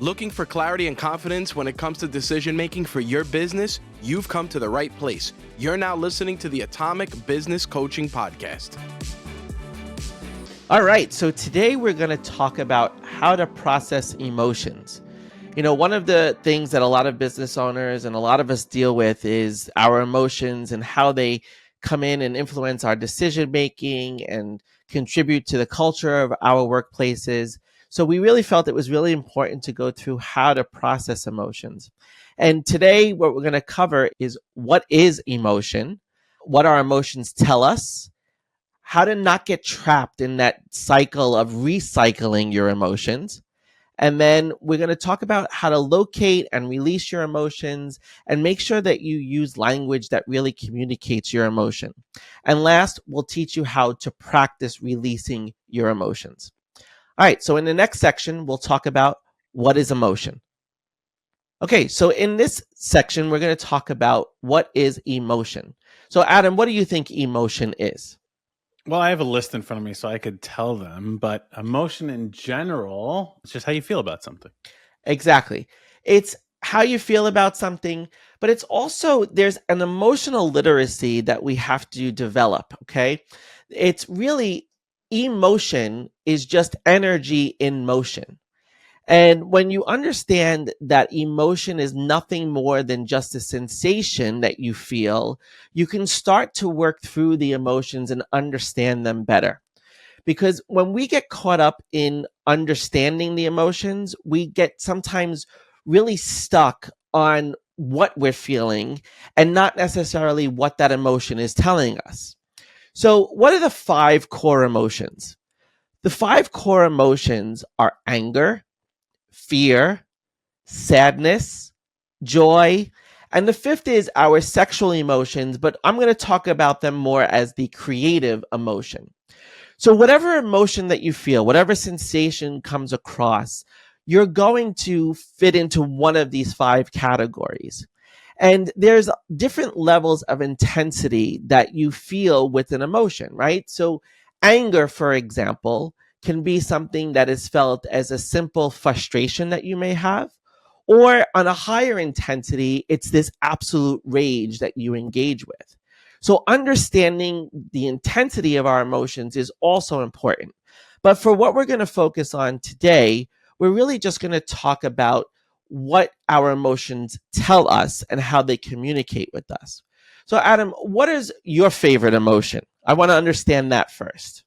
Looking for clarity and confidence when it comes to decision making for your business? You've come to the right place. You're now listening to the Atomic Business Coaching Podcast. All right, so today we're going to talk about how to process emotions. You know, one of the things that a lot of business owners and a lot of us deal with is our emotions and how they come in and influence our decision making and contribute to the culture of our workplaces. So we really felt it was really important to go through how to process emotions. And today what we're going to cover is what is emotion, what our emotions tell us, how to not get trapped in that cycle of recycling your emotions. And then we're going to talk about how to locate and release your emotions and make sure that you use language that really communicates your emotion. And last, we'll teach you how to practice releasing your emotions. All right, so in the next section, we'll talk about what is emotion. Okay, so in this section, we're going to talk about what is emotion. So Adam, what do you think emotion is? Well, I have a list in front of me so I could tell them, but emotion in general, it's just how you feel about something. Exactly. It's how you feel about something, but it's also, there's an emotional literacy that we have to develop, okay? It's really, emotion is just energy in motion. And when you understand that emotion is nothing more than just a sensation that you feel, you can start to work through the emotions and understand them better. Because when we get caught up in understanding the emotions, we get sometimes really stuck on what we're feeling and not necessarily what that emotion is telling us. So, what are the 5 core emotions? The 5 core emotions are anger, fear, sadness, joy, and the 5th is our sexual emotions, but I'm going to talk about them more as the creative emotion. So whatever emotion that you feel, whatever sensation comes across, you're going to fit into one of these 5 categories. And there's different levels of intensity that you feel with an emotion, right? So anger, for example, can be something that is felt as a simple frustration that you may have, or on a higher intensity, it's this absolute rage that you engage with. So understanding the intensity of our emotions is also important. But for what we're going to focus on today, we're really just going to talk about what our emotions tell us and how they communicate with us. So Adam, what is your favorite emotion? I want to understand that first.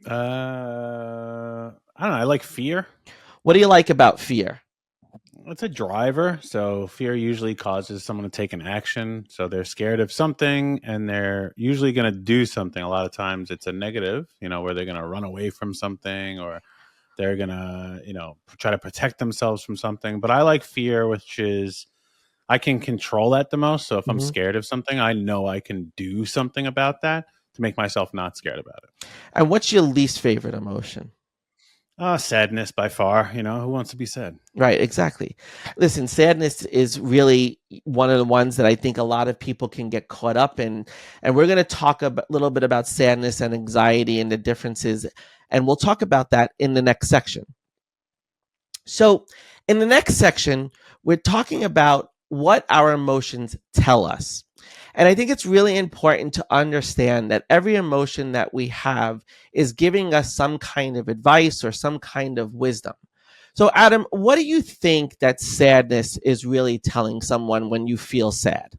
I don't know. I like fear. What do you like about fear? It's a driver. So fear usually causes someone to take an action. So they're scared of something and they're usually going to do something. A lot of times it's a negative, where they're going to run away from something or they're going to, try to protect themselves from something. But I like fear, which is I can control that the most. So if I'm scared of something, I know I can do something about that to make myself not scared about it. And what's your least favorite emotion? Sadness by far. Who wants to be sad? Right, exactly. Listen, sadness is really one of the ones that I think a lot of people can get caught up in. And we're going to talk a little bit about sadness and anxiety and the differences. And we'll talk about that in the next section. So in the next section, we're talking about what our emotions tell us. And I think it's really important to understand that every emotion that we have is giving us some kind of advice or some kind of wisdom. So, Adam, what do you think that sadness is really telling someone when you feel sad?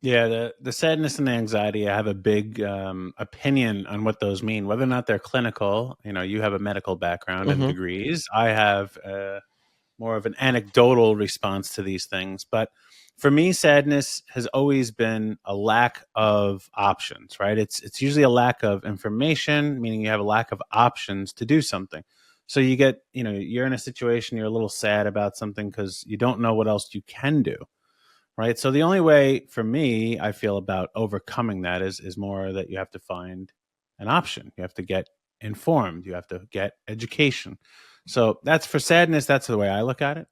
Yeah, the sadness and the anxiety, I have a big opinion on what those mean, whether or not they're clinical. You have a medical background and degrees. I have more of an anecdotal response to these things. But for me, sadness has always been a lack of options, right? It's usually a lack of information, meaning you have a lack of options to do something. So you get, you're in a situation, you're a little sad about something because you don't know what else you can do, right? So the only way for me, I feel about overcoming that is more that you have to find an option. You have to get informed. You have to get education. So that's for sadness. That's the way I look at it.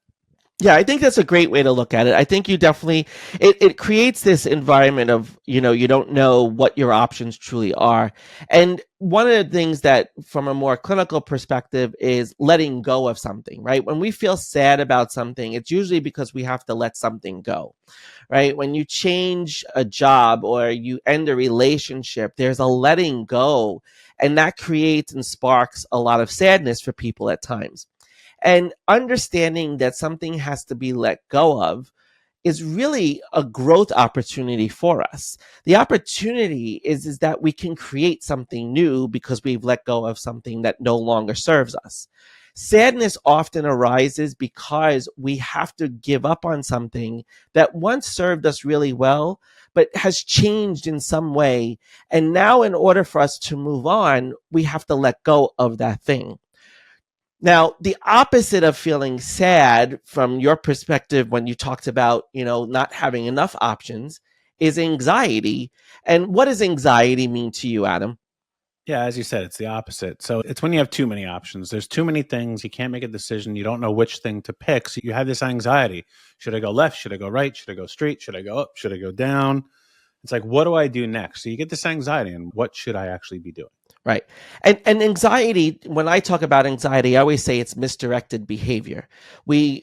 Yeah, I think that's a great way to look at it. I think you definitely it creates this environment of, you don't know what your options truly are. And one of the things that from a more clinical perspective is letting go of something, right? When we feel sad about something, it's usually because we have to let something go, right? When you change a job or you end a relationship, there's a letting go, and that creates and sparks a lot of sadness for people at times. And understanding that something has to be let go of is really a growth opportunity for us. The opportunity is that we can create something new because we've let go of something that no longer serves us. Sadness often arises because we have to give up on something that once served us really well, but has changed in some way. And now, in order for us to move on, we have to let go of that thing. Now, the opposite of feeling sad from your perspective when you talked about, not having enough options is anxiety. And what does anxiety mean to you, Adam? Yeah, as you said, it's the opposite. So it's when you have too many options. There's too many things. You can't make a decision. You don't know which thing to pick. So you have this anxiety. Should I go left? Should I go right? Should I go straight? Should I go up? Should I go down? It's like, what do I do next? So you get this anxiety, and what should I actually be doing? Right. And anxiety, when I talk about anxiety, I always say it's misdirected behavior.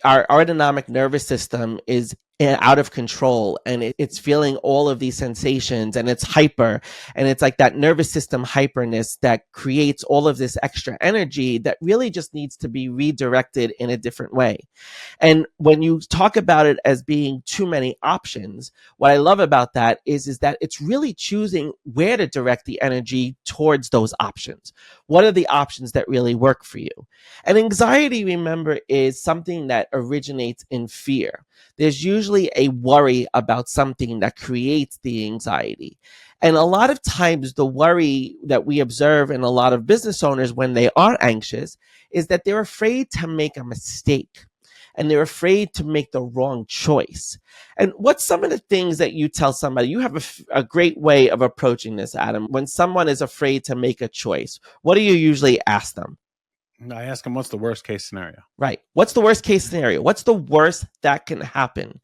Our autonomic nervous system is out of control, and it's feeling all of these sensations, and it's hyper, and it's like that nervous system hyperness that creates all of this extra energy that really just needs to be redirected in a different way. And when you talk about it as being too many options, what I love about that is that it's really choosing where to direct the energy towards those options. What are the options that really work for you? And anxiety, remember, is something that originates in fear. There's usually a worry about something that creates the anxiety. And a lot of times, the worry that we observe in a lot of business owners when they are anxious is that they're afraid to make a mistake, and they're afraid to make the wrong choice. And what's some of the things that you tell somebody? You have a great way of approaching this, Adam. When someone is afraid to make a choice, what do you usually ask them? I ask them, what's the worst case scenario? Right. What's the worst case scenario? What's the worst that can happen?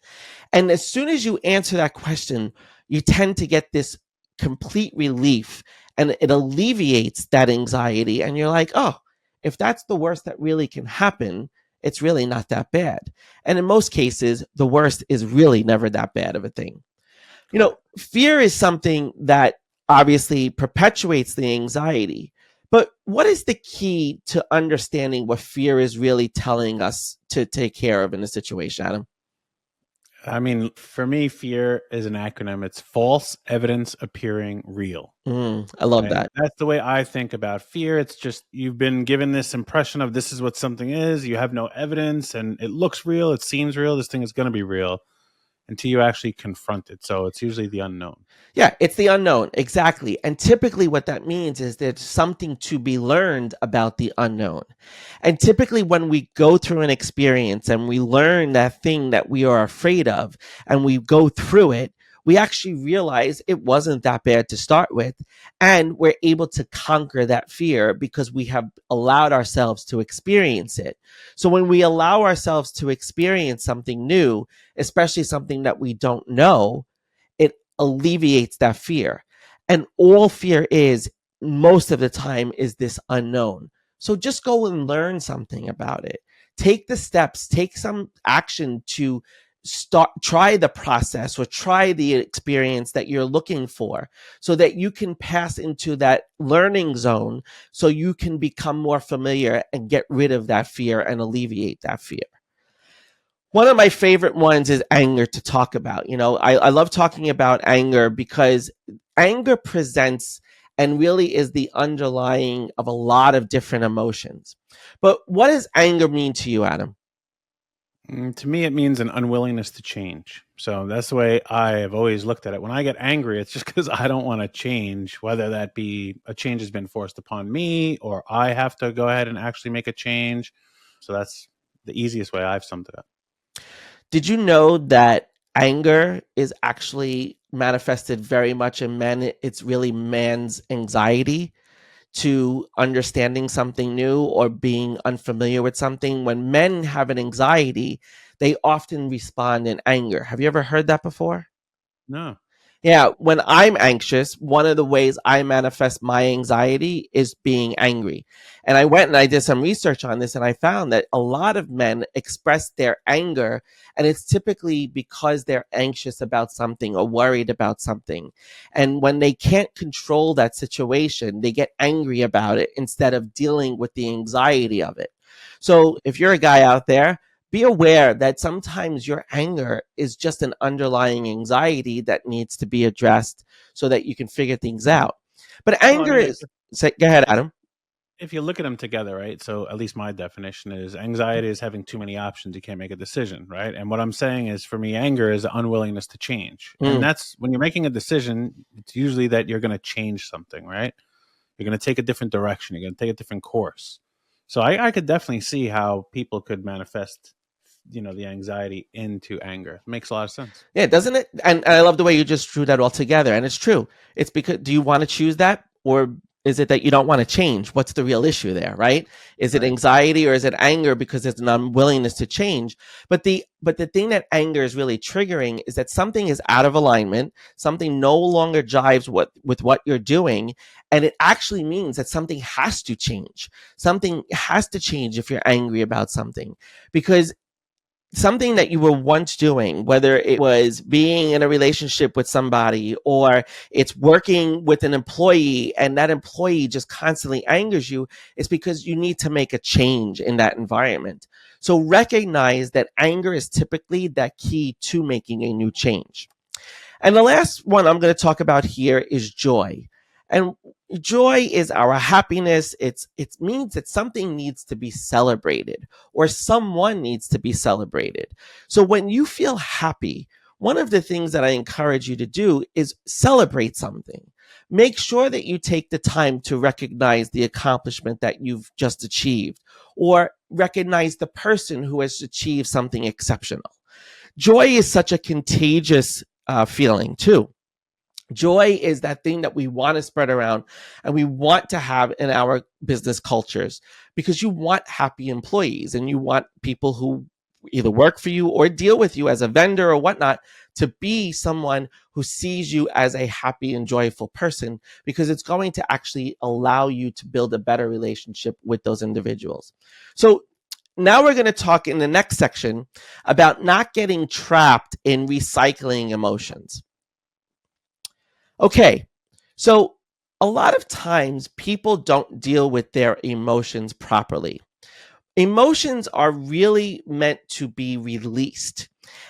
And as soon as you answer that question, you tend to get this complete relief, and it alleviates that anxiety. And you're like, oh, if that's the worst that really can happen, it's really not that bad. And in most cases, the worst is really never that bad of a thing. Fear is something that obviously perpetuates the anxiety. But what is the key to understanding what fear is really telling us to take care of in a situation, Adam? I mean, for me, fear is an acronym. It's false evidence appearing real. I love Right? that. That's the way I think about fear. It's just you've been given this impression of this is what something is. You have no evidence, and it looks real. It seems real. This thing is going to be real until you actually confront it. So it's usually the unknown. Yeah, it's the unknown. Exactly. And typically what that means is there's something to be learned about the unknown. And typically when we go through an experience and we learn that thing that we are afraid of and we go through it, we actually realize it wasn't that bad to start with. And we're able to conquer that fear because we have allowed ourselves to experience it. So when we allow ourselves to experience something new, especially something that we don't know, it alleviates that fear. And all fear is, most of the time, is this unknown. So just go and learn something about it. Take the steps, take some action to try the process or try the experience that you're looking for so that you can pass into that learning zone so you can become more familiar and get rid of that fear and alleviate that fear. One of my favorite ones is anger to talk about. I love talking about anger because anger presents and really is the underlying of a lot of different emotions. But what does anger mean to you, Adam? To me, it means an unwillingness to change. So that's the way I have always looked at it. When I get angry, it's just because I don't want to change, whether that be a change has been forced upon me or I have to go ahead and actually make a change. So that's the easiest way I've summed it up. Did you know that anger is actually manifested very much in men? It's really man's anxiety. to understanding something new or being unfamiliar with something. When men have an anxiety, they often respond in anger. Have you ever heard that before? No. Yeah, when I'm anxious, one of the ways I manifest my anxiety is being angry. And I went and I did some research on this, and I found that a lot of men express their anger, and it's typically because they're anxious about something or worried about something. And when they can't control that situation, they get angry about it instead of dealing with the anxiety of it. So if you're a guy out there, be aware that sometimes your anger is just an underlying anxiety that needs to be addressed so that you can figure things out. But Well, I anger mean, is, say, go ahead, Adam. if you look at them together, right? So at least my definition is anxiety is having too many options. You can't make a decision, right? And what I'm saying is, for me, anger is unwillingness to change. And Mm. that's when you're making a decision, it's usually that you're going to change something, right? You're going to take a different direction. You're going to take a different course. So I could definitely see how people could manifest, the anxiety into anger. It makes a lot of sense. Yeah, doesn't it? And I love the way you just drew that all together. And it's true. It's because, do you want to choose that? Or is it that you don't want to change? What's the real issue there, right? Is it Right. anxiety or is it anger because there's an unwillingness to change? But the thing that anger is really triggering is that something is out of alignment, something no longer jives with what you're doing, and it actually means that something has to change. Something has to change if you're angry about something, because something that you were once doing, whether it was being in a relationship with somebody or it's working with an employee and that employee just constantly angers you, is because you need to make a change in that environment. So recognize that anger is typically that key to making a new change. And the last one I'm going to talk about here is joy. And joy is our happiness. It means that something needs to be celebrated or someone needs to be celebrated. So when you feel happy, one of the things that I encourage you to do is celebrate something. Make sure that you take the time to recognize the accomplishment that you've just achieved, or recognize the person who has achieved something exceptional. Joy is such a contagious feeling too. Joy is that thing that we want to spread around and we want to have in our business cultures, because you want happy employees and you want people who either work for you or deal with you as a vendor or whatnot to be someone who sees you as a happy and joyful person, because it's going to actually allow you to build a better relationship with those individuals. So now we're going to talk in the next section about not getting trapped in recycling emotions. Okay, so a lot of times people don't deal with their emotions properly. Emotions are really meant to be released.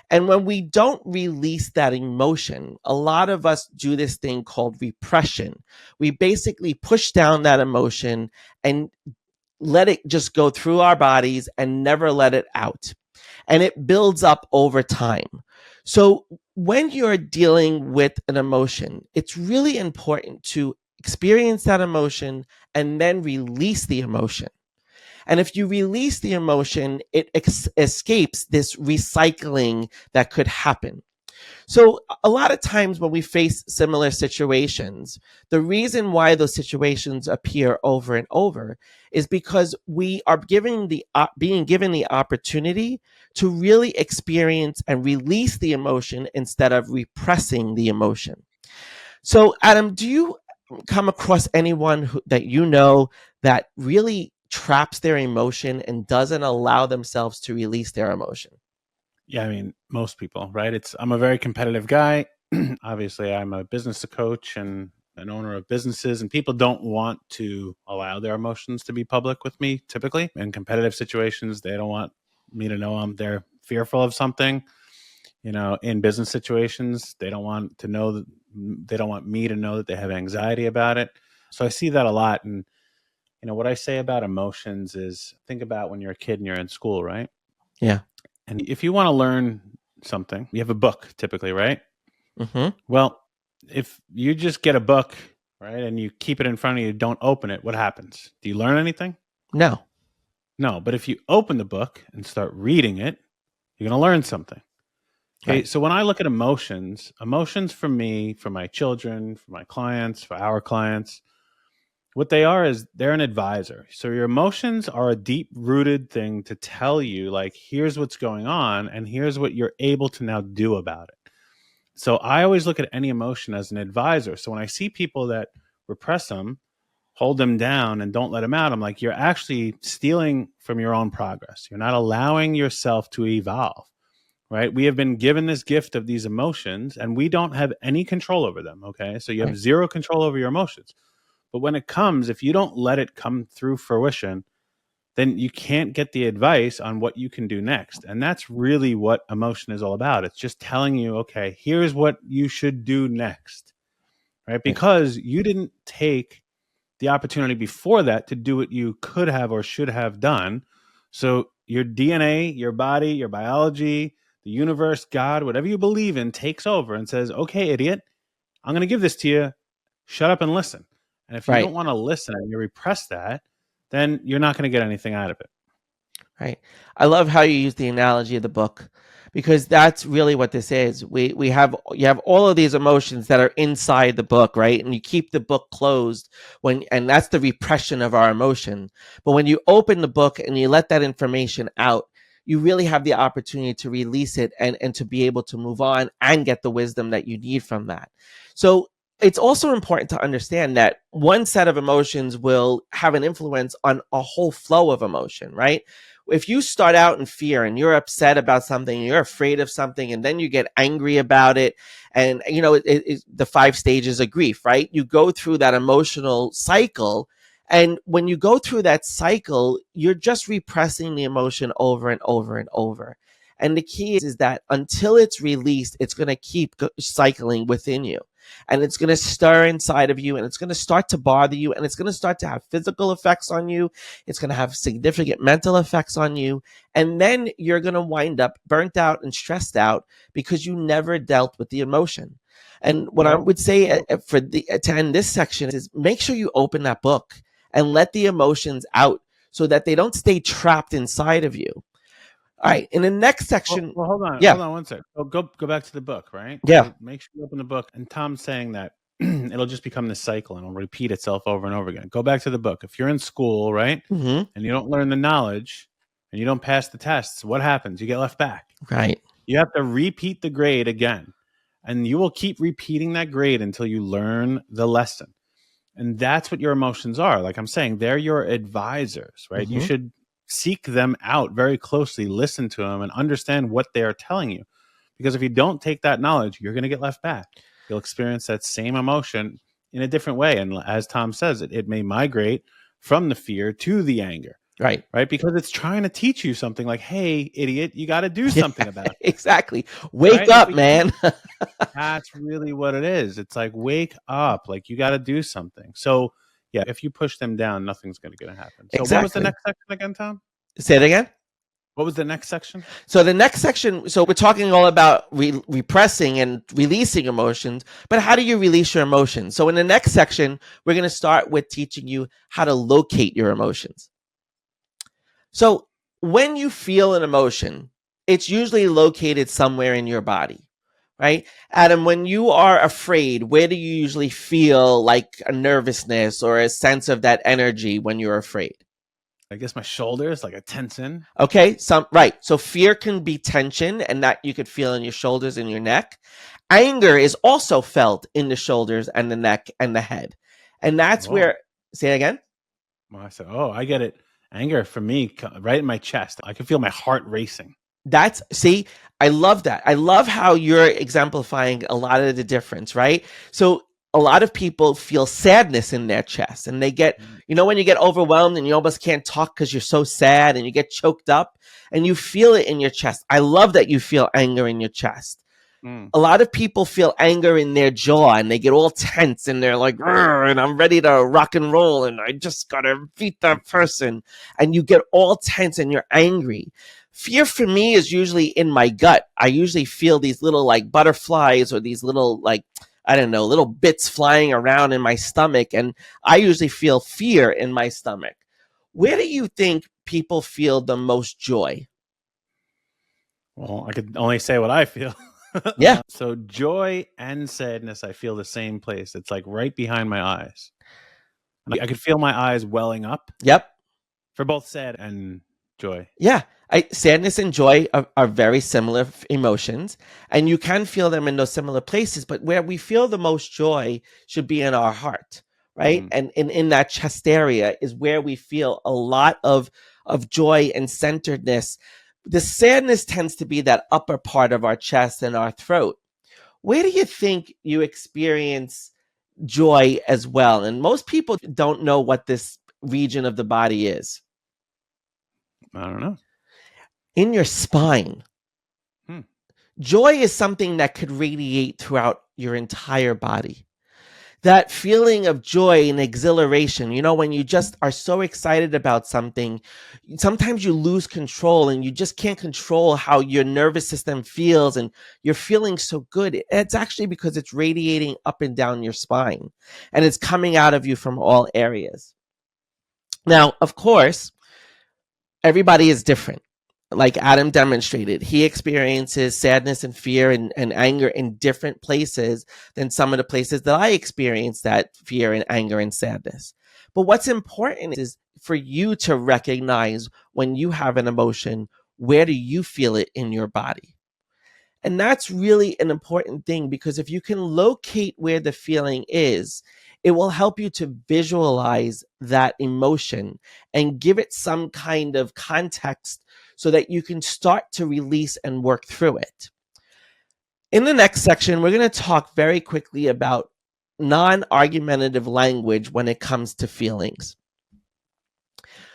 And when we don't release that emotion, a lot of us do this thing called repression. We basically push down that emotion and let it just go through our bodies and never let it out. And it builds up over time. So when you're dealing with an emotion, it's really important to experience that emotion and then release the emotion. And if you release the emotion, it escapes this recycling that could happen. So a lot of times when we face similar situations, the reason why those situations appear over and over is because we are being given the opportunity to really experience and release the emotion instead of repressing the emotion. So Adam, do you come across anyone that you know that really traps their emotion and doesn't allow themselves to release their emotion? Yeah, I mean, most people, right? I'm a very competitive guy. Obviously, I'm a business coach and an owner of businesses, and people don't want to allow their emotions to be public with me. Typically, in competitive situations, they don't want me to know they're fearful of something. In business situations, they don't want me to know that they have anxiety about it. So I see that a lot. And what I say about emotions is, think about when you're a kid and you're in school, right? Yeah. And if you want to learn something, you have a book typically, right? Mm-hmm. Well, if you just get a book, right, and you keep it in front of you, don't open it, what happens? Do you learn anything? No. No, but if you open the book and start reading it, you're going to learn something. Okay, Right. so when I look at emotions for me, for my children, for my clients, for our clients, What they are is they're an advisor. So your emotions are a deep rooted thing to tell you, like, here's what's going on and here's what you're able to now do about it. So I always look at any emotion as an advisor. So when I see people that repress them, hold them down and don't let them out, I'm like, you're actually stealing from your own progress. You're not allowing yourself to evolve, right? We have been given this gift of these emotions and we don't have any control over them. Okay. So you have zero control over your emotions. But when it comes, if you don't let it come through fruition, then you can't get the advice on what you can do next. And that's really what emotion is all about. It's just telling you, okay, here's what you should do next, right? Because you didn't take the opportunity before that to do what you could have or should have done. So your DNA, your body, your biology, the universe, God, whatever you believe in, takes over and says, okay, idiot, I'm going to give this to you. Shut up and listen. And if you don't want to listen and you repress that, then you're not going to get anything out of it. Right. I love how you use the analogy of the book, because that's really what this is. You have all of these emotions that are inside the book, right? And you keep the book closed and that's the repression of our emotion. But when you open the book and you let that information out, you really have the opportunity to release it and to be able to move on and get the wisdom that you need from that. So it's also important to understand that one set of emotions will have an influence on a whole flow of emotion, right? If you start out in fear and you're upset about something, you're afraid of something, and then you get angry about it, and the 5 stages of grief, right? You go through that emotional cycle, and when you go through that cycle, you're just repressing the emotion over and over and over. And the key is that until it's released, it's going to keep cycling within you. And it's going to stir inside of you, and it's going to start to bother you, and it's going to start to have physical effects on you. It's going to have significant mental effects on you. And then you're going to wind up burnt out and stressed out because you never dealt with the emotion. And what I would say to end this section is make sure you open that book and let the emotions out so that they don't stay trapped inside of you. All right. In the next section. Well, hold on. Yeah. Hold on one second. Go back to the book, right? Yeah. So make sure you open the book. And Tom's saying that it'll just become this cycle and it'll repeat itself over and over again. Go back to the book. If you're in school, right, and you don't learn the knowledge and you don't pass the tests, what happens? You get left back. Right. You have to repeat the grade again. And you will keep repeating that grade until you learn the lesson. And that's what your emotions are. Like I'm saying, they're your advisors, right? You should seek them out very closely, listen to them, and understand what they are telling you. Because if you don't take that knowledge, you're going to get left back. You'll experience that same emotion in a different way. And as Tom says, it may migrate from the fear to the anger. Right. Because it's trying to teach you something like, hey, idiot, you got to do something about it. Exactly. Wake up, man. That's really what it is. It's like, wake up. Like, you got to do something. So, yeah, if you push them down, nothing's going to happen. So What was the next section again, Tom? Say it again. What was the next section? So the next section, so we're talking all about repressing and releasing emotions, but how do you release your emotions? So in the next section, we're going to start with teaching you how to locate your emotions. So when you feel an emotion, it's usually located somewhere in your body, right? Adam, when you are afraid, where do you usually feel like a nervousness or a sense of that energy when you're afraid? I guess my shoulders, like a tension. Okay, right. So fear can be tension, and that you could feel in your shoulders and your neck. Anger is also felt in the shoulders and the neck and the head. And that's where, say it again. Well, I said, I get it. Anger for me, right in my chest. I can feel my heart racing. I love that. I love how you're exemplifying a lot of the difference, right? So a lot of people feel sadness in their chest, and they get, when you get overwhelmed and you almost can't talk because you're so sad and you get choked up and you feel it in your chest. I love that you feel anger in your chest. A lot of people feel anger in their jaw and they get all tense and they're like, and I'm ready to rock and roll and I just got to beat that person. And you get all tense and you're angry. Fear for me is usually in my gut. I usually feel these little like butterflies or these little like, I don't know, little bits flying around in my stomach. And I usually feel fear in my stomach. Where do you think people feel the most joy? Well, I could only say what I feel. Yeah. So joy and sadness, I feel the same place. It's like right behind my eyes. I could feel my eyes welling up. Yep. For both sad and joy. Yeah. Sadness and joy are very similar emotions, and you can feel them in those similar places, but where we feel the most joy should be in our heart, right? And in that chest area is where we feel a lot of joy and centeredness. The sadness tends to be that upper part of our chest and our throat. Where do you think you experience joy as well? And most people don't know what this region of the body is. I don't know. In your spine. Joy is something that could radiate throughout your entire body. That feeling of joy and exhilaration, when you just are so excited about something, sometimes you lose control and you just can't control how your nervous system feels and you're feeling so good. It's actually because it's radiating up and down your spine and it's coming out of you from all areas. Now, of course, everybody is different. Like Adam demonstrated, he experiences sadness and fear and anger in different places than some of the places that I experience that fear and anger and sadness. But what's important is for you to recognize when you have an emotion, where do you feel it in your body? And that's really an important thing, because if you can locate where the feeling is, it will help you to visualize that emotion and give it some kind of context so that you can start to release and work through it. In the next section, we're going to talk very quickly about non-argumentative language when it comes to feelings.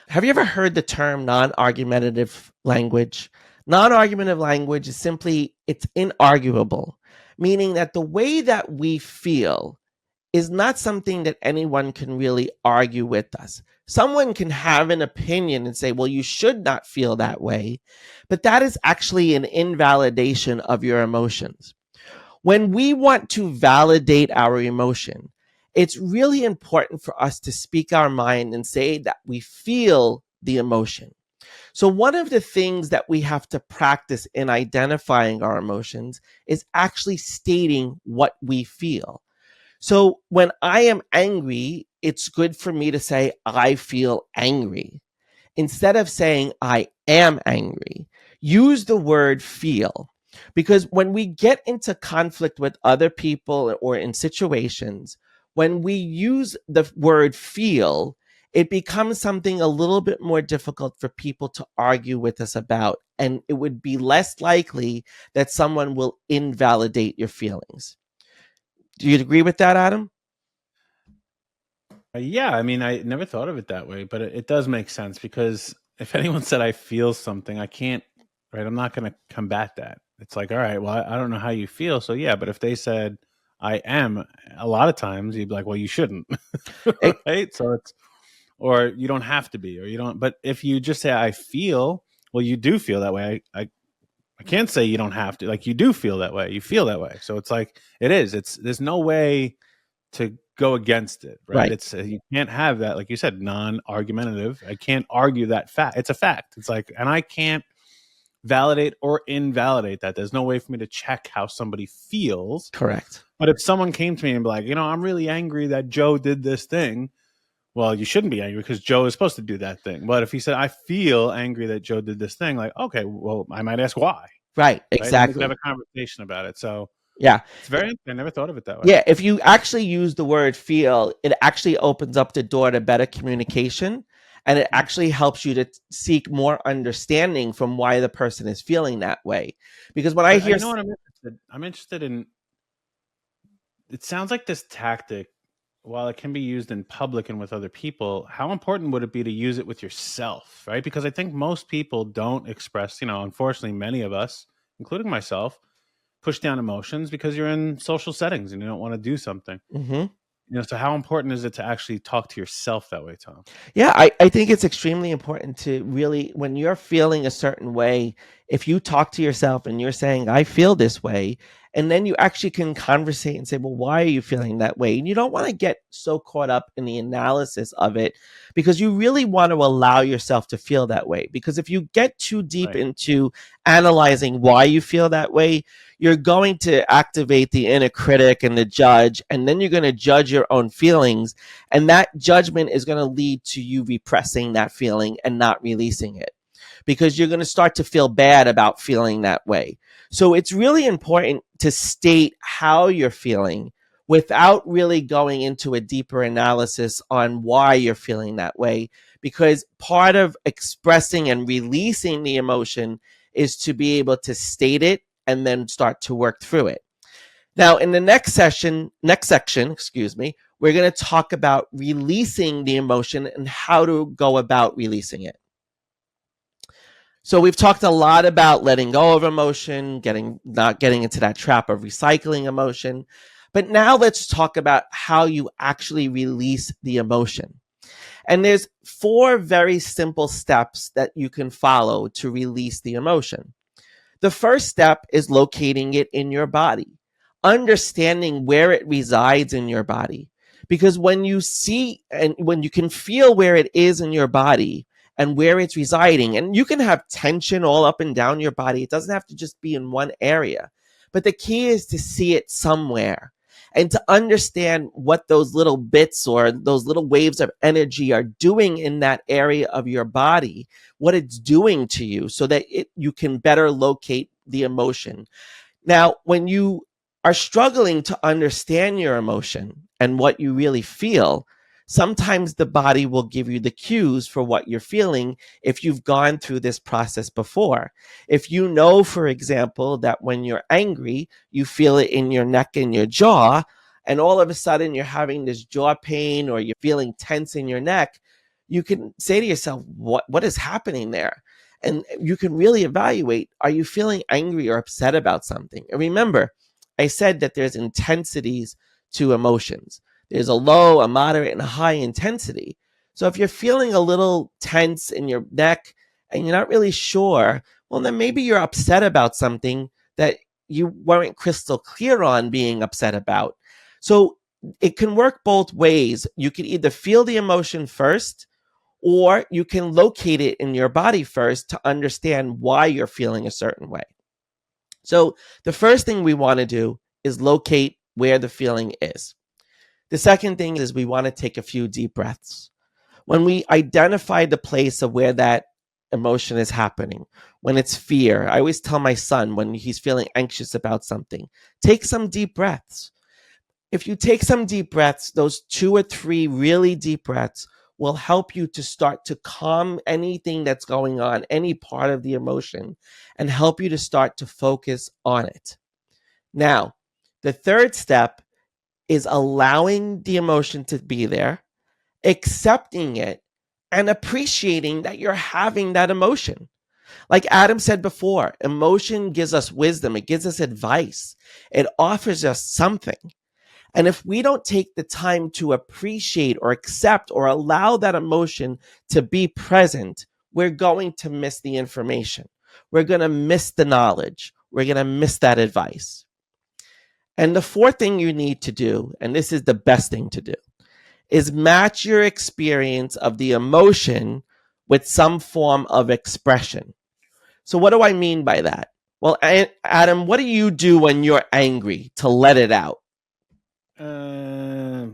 Have you ever heard the term non-argumentative language? Non-argumentative language is simply, it's inarguable, meaning that the way that we feel is not something that anyone can really argue with us. Someone can have an opinion and say, well, you should not feel that way, but that is actually an invalidation of your emotions. When we want to validate our emotion, it's really important for us to speak our mind and say that we feel the emotion. So one of the things that we have to practice in identifying our emotions is actually stating what we feel. So when I am angry, it's good for me to say, I feel angry. Instead of saying, I am angry, use the word feel. Because when we get into conflict with other people or in situations, when we use the word feel, it becomes something a little bit more difficult for people to argue with us about. And it would be less likely that someone will invalidate your feelings. Do you agree with that, Adam? Yeah, I mean, I never thought of it that way, but it does make sense, because if anyone said I feel something, I can't, right? I'm not going to combat that. It's like, all right, well, I don't know how you feel. So yeah, but if they said I am, a lot of times you'd be like, well, you shouldn't, right? So it's, or you don't have to be, or you don't, but if you just say I feel, well, you do feel that way. I can't say you don't have to, like, you do feel that way. You feel that way. So it's like, there's no way to go against it, right? It's you can't have that, like you said, non-argumentative. I can't argue that fact. It's a fact. It's like, and I can't validate or invalidate that. There's no way for me to check how somebody feels. Correct. But if someone came to me and be like, I'm really angry that Joe did this thing, well, you shouldn't be angry because Joe is supposed to do that thing. But if he said, I feel angry that Joe did this thing, like, okay, well, I might ask why. Right, exactly. Right? We can have a conversation about it. So yeah, it's very, I never thought of it that way. Yeah, if you actually use the word feel, it actually opens up the door to better communication, and it actually helps you to seek more understanding from why the person is feeling that way. Because when I hear, what I'm interested in, it sounds like this tactic, while it can be used in public and with other people, how important would it be to use it with yourself, right? Because I think most people don't express, unfortunately, many of us, including myself, push down emotions because you're in social settings and you don't want to do something. So how important is it to actually talk to yourself that way, Tom? Yeah, I think it's extremely important to really, when you're feeling a certain way, if you talk to yourself and you're saying, I feel this way, and then you actually can conversate and say, well, why are you feeling that way? And you don't want to get so caught up in the analysis of it, because you really want to allow yourself to feel that way. Because if you get too deep into analyzing why you feel that way, you're going to activate the inner critic and the judge, and then you're going to judge your own feelings. And that judgment is going to lead to you repressing that feeling and not releasing it, because you're going to start to feel bad about feeling that way. So it's really important to state how you're feeling without really going into a deeper analysis on why you're feeling that way, because part of expressing and releasing the emotion is to be able to state it and then start to work through it. Now, in the next section, we're going to talk about releasing the emotion and how to go about releasing it. So we've talked a lot about letting go of emotion, not getting into that trap of recycling emotion. But now let's talk about how you actually release the emotion. And there's 4 very simple steps that you can follow to release the emotion. The first step is locating it in your body, understanding where it resides in your body. Because when you see and when you can feel where it is in your body and where it's residing, and you can have tension all up and down your body, it doesn't have to just be in one area. But the key is to see it somewhere and to understand what those little bits or those little waves of energy are doing in that area of your body, what it's doing to you, so that you can better locate the emotion. Now, when you are struggling to understand your emotion and what you really feel, sometimes the body will give you the cues for what you're feeling if you've gone through this process before. If you know, for example, that when you're angry, you feel it in your neck and your jaw, and all of a sudden you're having this jaw pain or you're feeling tense in your neck, you can say to yourself, what is happening there? And you can really evaluate, are you feeling angry or upset about something? And remember, I said that there's intensities to emotions. There's a low, a moderate, and a high intensity. So if you're feeling a little tense in your neck and you're not really sure, well, then maybe you're upset about something that you weren't crystal clear on being upset about. So it can work both ways. You can either feel the emotion first, or you can locate it in your body first to understand why you're feeling a certain way. So the first thing we want to do is locate where the feeling is. The second thing is we want to take a few deep breaths. When we identify the place of where that emotion is happening, when it's fear, I always tell my son when he's feeling anxious about something, take some deep breaths. If you take some deep breaths, those 2 or 3 really deep breaths will help you to start to calm anything that's going on, any part of the emotion, and help you to start to focus on it. Now, the third step is allowing the emotion to be there, accepting it, and appreciating that you're having that emotion. Like Adam said before, emotion gives us wisdom. It gives us advice. It offers us something. And if we don't take the time to appreciate or accept or allow that emotion to be present, we're going to miss the information. We're going to miss the knowledge. We're going to miss that advice. And the fourth thing you need to do, and this is the best thing to do, is match your experience of the emotion with some form of expression. So what do I mean by that? Well, Adam, what do you do when you're angry to let it out? A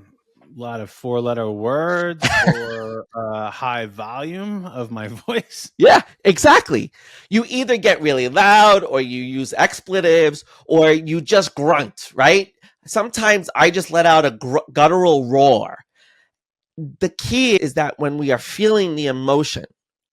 lot of 4-letter words or a high volume of my voice. Yeah, exactly. You either get really loud or you use expletives or you just grunt, right? Sometimes I just let out a guttural roar. The key is that when we are feeling the emotion,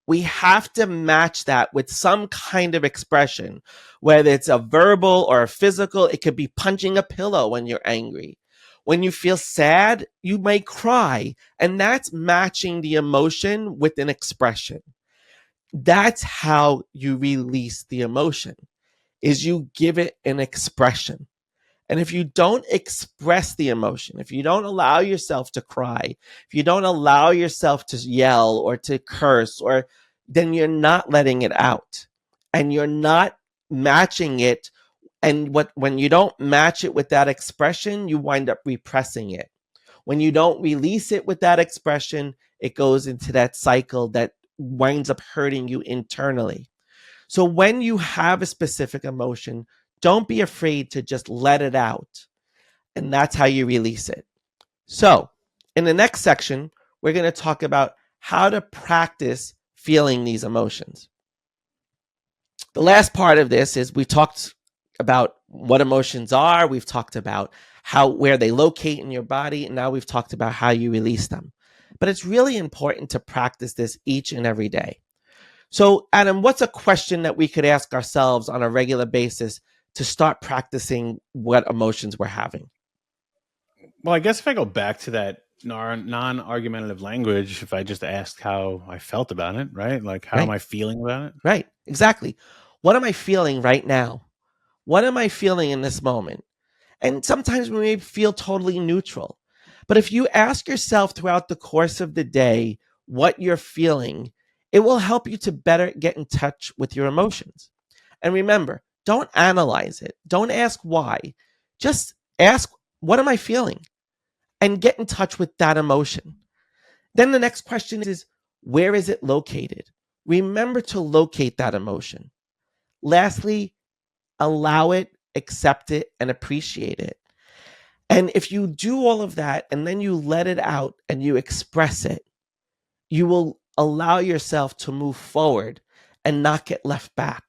we have to match that with some kind of expression, whether it's a verbal or a physical. It could be punching a pillow when you're angry. When you feel sad, you may cry, and that's matching the emotion with an expression. That's how you release the emotion, is you give it an expression. And if you don't express the emotion, if you don't allow yourself to cry, if you don't allow yourself to yell or to curse, then you're not letting it out. and you're not matching it, and when you don't match it with that expression, you wind up repressing it. When you don't release it with that expression, it goes into that cycle that winds up hurting you internally. So when you have a specific emotion, don't be afraid to just let it out. And that's how you release it. So in the next section, we're going to talk about how to practice feeling these emotions. The last part of this is we talked about what emotions are. We've talked about where they locate in your body. And now we've talked about how you release them. But it's really important to practice this each and every day. So, Adam, what's a question that we could ask ourselves on a regular basis to start practicing what emotions we're having? Well, I guess if I go back to that non-argumentative language, if I just asked how I felt about it, right? Like, how am I feeling about it? Right, exactly. What am I feeling right now? What am I feeling in this moment? And sometimes we may feel totally neutral. But if you ask yourself throughout the course of the day what you're feeling, it will help you to better get in touch with your emotions. And remember, don't analyze it. Don't ask why. Just ask, what am I feeling? And get in touch with that emotion. Then the next question is, where is it located? Remember to locate that emotion. Lastly, allow it, accept it, and appreciate it. And if you do all of that and then you let it out and you express it, you will allow yourself to move forward and not get left back.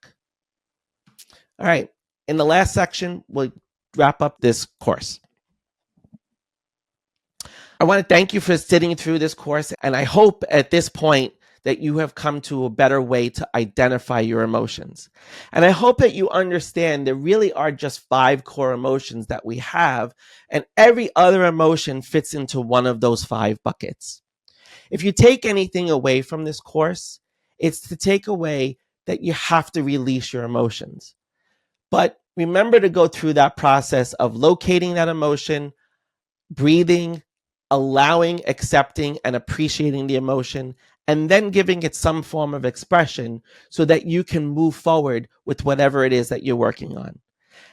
All right. In the last section, we'll wrap up this course. I want to thank you for sitting through this course. And I hope at this point that you have come to a better way to identify your emotions. And I hope that you understand there really are just 5 core emotions that we have, and every other emotion fits into one of those 5 buckets. If you take anything away from this course, it's to take away that you have to release your emotions. But remember to go through that process of locating that emotion, breathing, allowing, accepting, and appreciating the emotion, and then giving it some form of expression so that you can move forward with whatever it is that you're working on.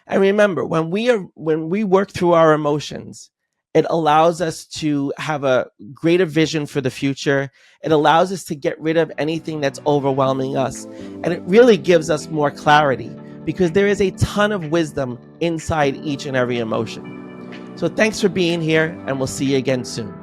And remember, when we work through our emotions, it allows us to have a greater vision for the future. It allows us to get rid of anything that's overwhelming us. And it really gives us more clarity because there is a ton of wisdom inside each and every emotion. So thanks for being here, and we'll see you again soon.